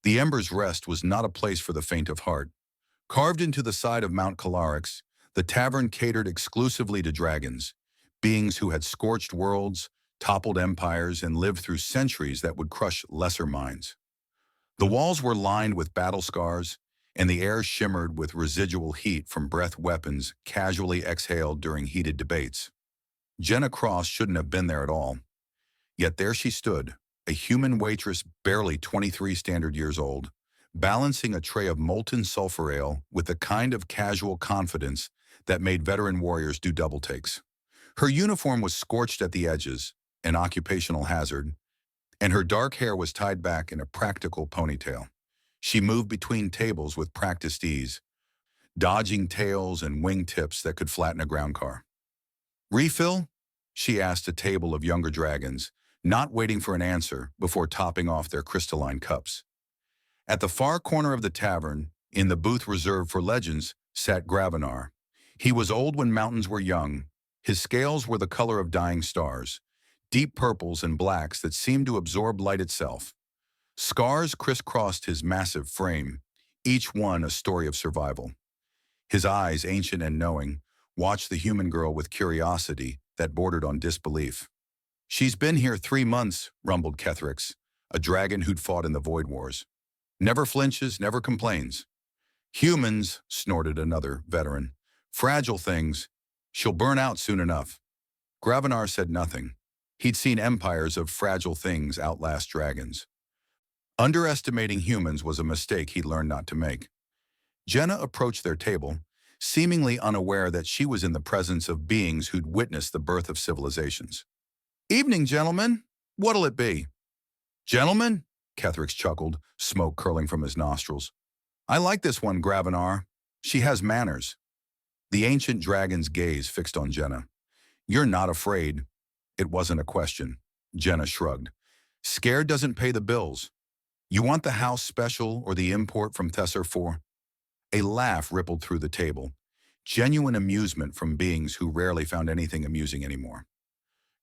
The Ember's Rest was not a place for the faint of heart. Carved into the side of Mount Karex, the tavern catered exclusively to dragons, beings who had scorched worlds, toppled empires, and lived through centuries that would crush lesser minds. The walls were lined with battle scars, and the air shimmered with residual heat from breath weapons casually exhaled during heated debates. Jenna Cross shouldn't have been there at all. Yet there she stood, a human waitress barely 23 standard years old, balancing a tray of molten sulfur ale with the kind of casual confidence that made veteran warriors do double takes. Her uniform was scorched at the edges, an occupational hazard, and her dark hair was tied back in a practical ponytail. She moved between tables with practiced ease, dodging tails and wingtips that could flatten a ground car. "Refill?" she asked a table of younger dragons, not waiting for an answer before topping off their crystalline cups. At the far corner of the tavern, in the booth reserved for legends, sat Gravenar. He was old when mountains were young. His scales were the color of dying stars, deep purples and blacks that seemed to absorb light itself. Scars crisscrossed his massive frame, each one a story of survival. His eyes, ancient and knowing, watched the human girl with curiosity that bordered on disbelief. "She's been here 3 months," rumbled Kethrix, a dragon who'd fought in the Void Wars. "Never flinches, never complains." "Humans," snorted another veteran. "Fragile things. She'll burn out soon enough." Gravenar said nothing. He'd seen empires of fragile things outlast dragons. Underestimating humans was a mistake he'd learned not to make. Jenna approached their table, seemingly unaware that she was in the presence of beings who'd witnessed the birth of civilizations. "Evening, gentlemen. What'll it be?" "Gentlemen?" Kethrix chuckled, smoke curling from his nostrils. "I like this one, Gravenar. She has manners." The ancient dragon's gaze fixed on Jenna. "You're not afraid." It wasn't a question. Jenna shrugged. "Scared doesn't pay the bills. You want the house special or the import from Thesser 4? A laugh rippled through the table, genuine amusement from beings who rarely found anything amusing anymore.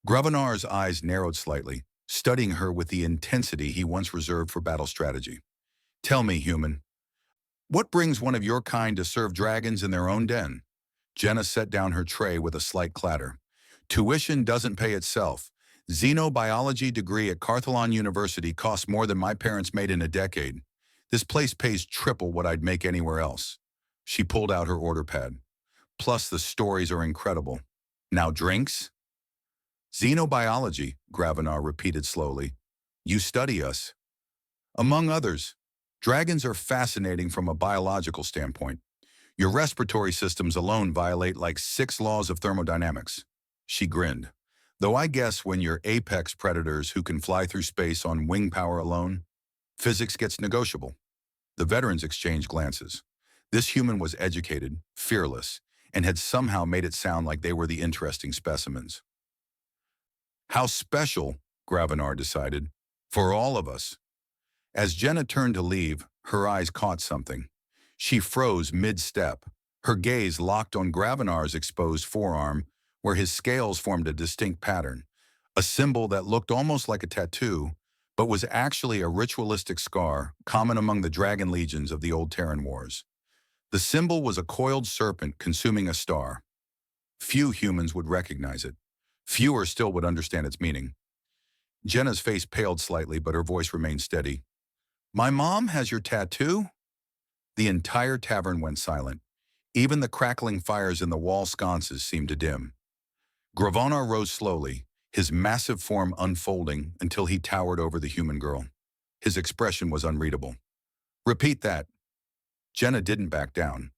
Gravenar's eyes narrowed slightly, studying her with the intensity he once reserved for battle strategy. "Tell me, human, what brings one of your kind to serve dragons in their own den?" Jenna set down her tray with a slight clatter. "Tuition doesn't pay itself. Xenobiology degree at Carthalon University costs more than my parents made in a decade. This place pays triple what I'd make anywhere else." She pulled out her order pad. "Plus the stories are incredible. Now drinks?" "Xenobiology," Gravenar repeated slowly. "You study us." "Among others. Dragons are fascinating from a biological standpoint. Your respiratory systems alone violate like 6 laws of thermodynamics." She grinned. "Though I guess when you're apex predators who can fly through space on wing power alone, physics gets negotiable." The veterans exchanged glances. This human was educated, fearless, and had somehow made it sound like they were the interesting specimens. "How special," Gravenar decided, "for all of us." As Jenna turned to leave, her eyes caught something. She froze mid-step, her gaze locked on Gravenar's exposed forearm, where his scales formed a distinct pattern, a symbol that looked almost like a tattoo, but was actually a ritualistic scar common among the dragon legions of the old Terran Wars. The symbol was a coiled serpent consuming a star. Few humans would recognize it. Fewer still would understand its meaning. Jenna's face paled slightly, but her voice remained steady. "My mom has your tattoo?" The entire tavern went silent. Even the crackling fires in the wall sconces seemed to dim. Gravenar rose slowly, his massive form unfolding until he towered over the human girl. His expression was unreadable. "Repeat that." Jenna didn't back down,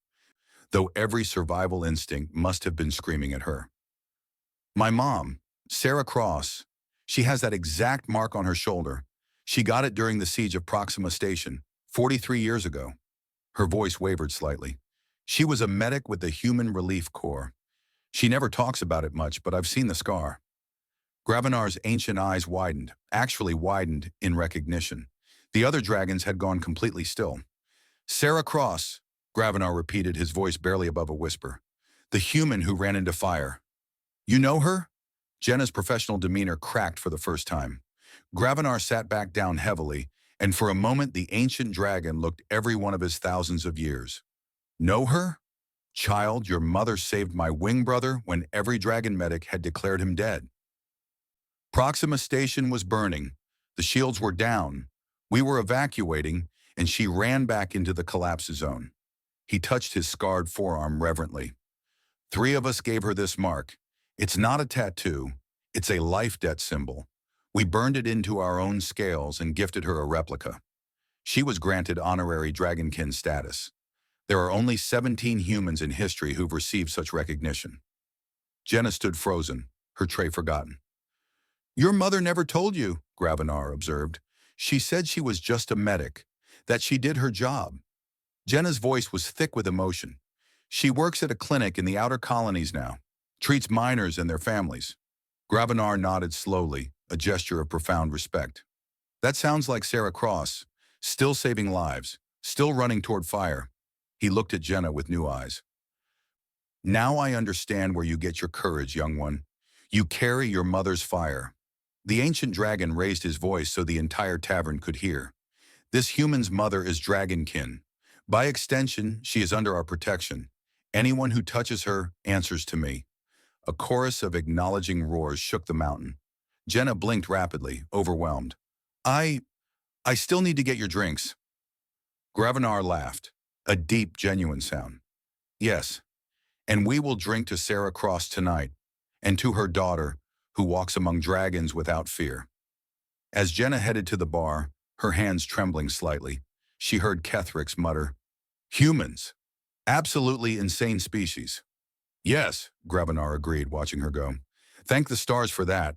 though every survival instinct must have been screaming at her. "My mom, Sarah Cross, she has that exact mark on her shoulder. She got it during the siege of Proxima Station, 43 years ago." Her voice wavered slightly. "She was a medic with the Human Relief Corps. She never talks about it much, but I've seen the scar." Gravenar's ancient eyes widened, actually widened in recognition. The other dragons had gone completely still. "Sarah Cross," Gravenar repeated, his voice barely above a whisper. "The human who ran into fire. You know her?" Jenna's professional demeanor cracked for the first time. Gravenar sat back down heavily, And for a moment, the ancient dragon looked every one of his thousands of years. Know her? Child, your mother saved my wing brother when every dragon medic had declared him dead. Proxima Station was burning. The shields were down. We were evacuating, and she ran back into the collapse zone. He touched his scarred forearm reverently. 3 of us gave her this mark. It's not a tattoo. It's a life debt symbol. We burned it into our own scales and gifted her a replica. She was granted honorary Dragonkin status. There are only 17 humans in history who've received such recognition. Jenna stood frozen, her tray forgotten. Your mother never told you, Gravenar observed. She said she was just a medic, that she did her job. Jenna's voice was thick with emotion. She works at a clinic in the outer colonies now, treats miners and their families. Gravenar nodded slowly, a gesture of profound respect. That sounds like Sarah Cross, still saving lives, still running toward fire. He looked at Jenna with new eyes. Now I understand where you get your courage, young one. You carry your mother's fire. The ancient dragon raised his voice so the entire tavern could hear. This human's mother is dragonkin. By extension, she is under our protection. Anyone who touches her answers to me. A chorus of acknowledging roars shook the mountain. Jenna blinked rapidly, overwhelmed. I still need to get your drinks. Gravenar laughed, a deep, genuine sound. Yes, and we will drink to Sarah Cross tonight, and to her daughter, who walks among dragons without fear. As Jenna headed to the bar, her hands trembling slightly, she heard Kethrix mutter, Humans! Absolutely insane species. Yes, Gravenar agreed, watching her go. Thank the stars for that.